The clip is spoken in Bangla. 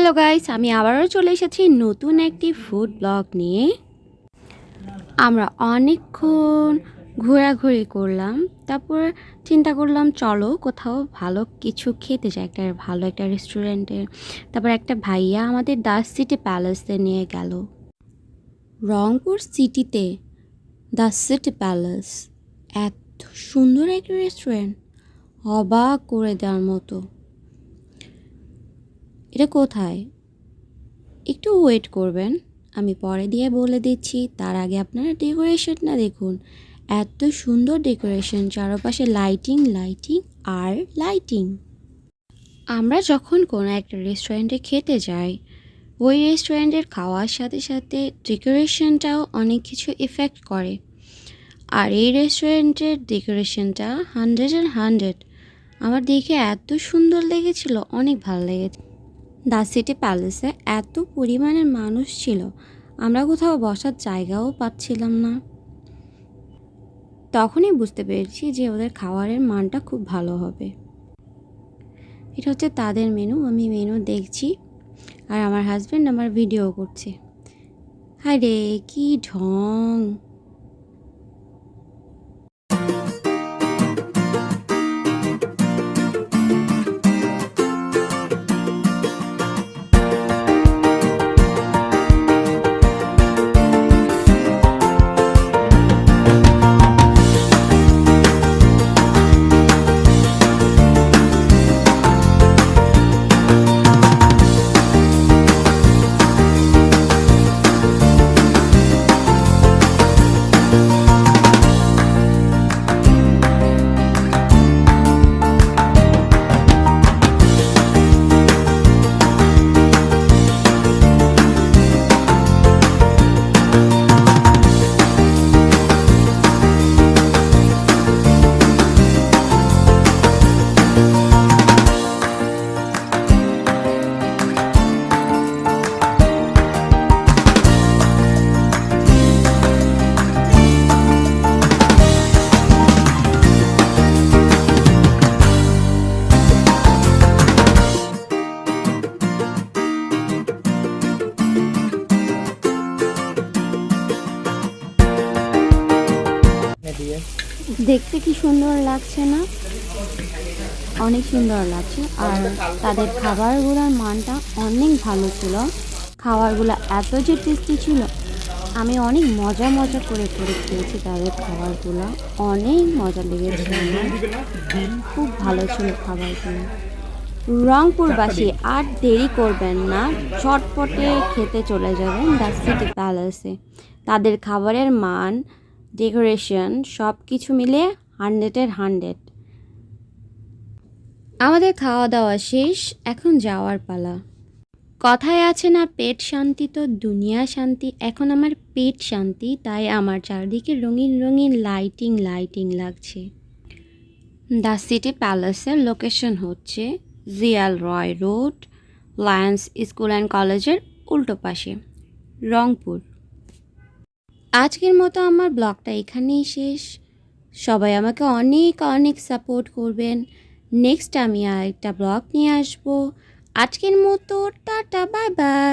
হ্যালো গাইস, আমি আবারও চলে এসেছি নতুন একটি ফুড ব্লগ নিয়ে। আমরা অনেকক্ষণ ঘোরাঘুরি করলাম, তারপর চিন্তা করলাম চলো কোথাও ভালো কিছু খেতে যাই, একটা ভালো একটা রেস্টুরেন্টে। তারপর একটা ভাইয়া আমাদের দ্য সিটি প্যালেসে নিয়ে গেল। রংপুর সিটিতে দ্য সিটি প্যালেস, এত সুন্দর একটা রেস্টুরেন্ট, অবাক করে দেওয়ার মতো। এটা কোথায়? একটু ওয়েট করবেন, আমি পরে দিয়ে বলে দিচ্ছি। তার আগে আপনারা ডেকোরেশনটা দেখুন, এত সুন্দর ডেকোরেশন, চারপাশে লাইটিং লাইটিং আর লাইটিং। আমরা যখন কোনো একটা রেস্টুরেন্টে খেতে যাই, ওই রেস্টুরেন্টের খাওয়ার সাথে সাথে ডেকোরেশনটাও অনেক কিছু ইফেক্ট করে। আর এই রেস্টুরেন্টের ডেকোরেশনটা 100 আমার দেখে এত সুন্দর লেগেছিল, অনেক ভালো লেগেছে। দ্য সিটি প্যালেসে এত পরিমাণের মানুষ ছিল, আমরা কোথাও বসার জায়গাও পাচ্ছিলাম না। তখনই বুঝতে পেরেছি যে ওদের খাবারের মানটা খুব ভালো হবে। এটা হচ্ছে তাদের মেনু, আমি মেনু দেখছি আর আমার হাজব্যান্ড আমার ভিডিও করছে। হায় রে, কি ঢং! দেখতে কি সুন্দর লাগছে না? অনেক সুন্দর লাগছে। আর তাদের খাবারগুলোর মানটা অনেক ভালো ছিল, খাবারগুলো এত যে টেস্টি ছিল, আমি অনেক মজা করে খেয়েছি তাদের খাবারগুলো, অনেক মজা লেগেছে আমার, খুব ভালো ছিল খাবারগুলো। রংপুরবাসী আর দেরি করবেন না, চটপটে খেতে চলে যাবেন দ্য সিটি প্যালেসে। তাদের খাবারের মান, ডেকোরেশন সব কিছু মিলে 100 আমাদের খাওয়া দাওয়া শেষ, এখন যাওয়ার পালা। কথায় আছে না, পেট শান্তি তো দুনিয়া শান্তি। এখন আমার পেট শান্তি, তাই আমার চারদিকে রঙিন রঙিন লাইটিং লাইটিং লাগছে। দ্য সিটি প্যালেসের লোকেশন হচ্ছে জিয়াল রয় রোড, লায়ন্স স্কুল অ্যান্ড কলেজের উল্টো পাশে, রংপুর। আজকের মতো আমার ব্লগটা এখানেই শেষ। সবাই আমাকে অনেক অনেক সাপোর্ট করবেন। নেক্সট আমি আরেকটা ব্লগ নিয়ে আসবো। আজকের মতো টাটা, বাই বাই।